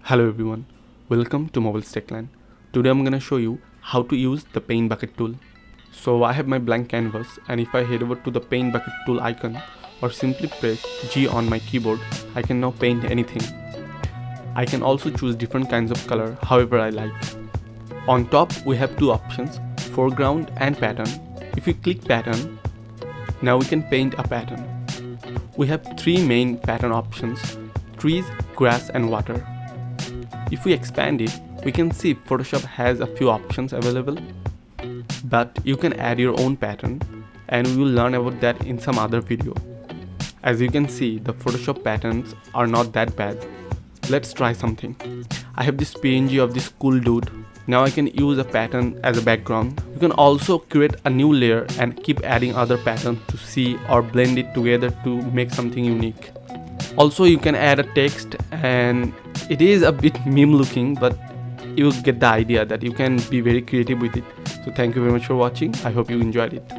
Hello everyone, welcome to Mobile Techline. Today I'm gonna show you how to use the paint bucket tool. So I have my blank canvas, and if I head over to the paint bucket tool icon or simply press G on my keyboard, I can now paint anything. I can also choose different kinds of color however I like. On top we have two options, foreground and pattern. If you click pattern, now we can paint a pattern. We have three main pattern options: trees, grass and water. If we expand it, we can see Photoshop has a few options available, but you can add your own pattern, and we will learn about that in some other video. As you can see, the Photoshop patterns are not that bad. Let's try something. I have this PNG of this cool dude. Now I can use a pattern as a background. You can also create a new layer and keep adding other patterns to see or blend it together to make something unique. Also you can add a text, and it is a bit meme looking, but you will get the idea that you can be very creative with it. So thank you very much for watching. I hope you enjoyed it.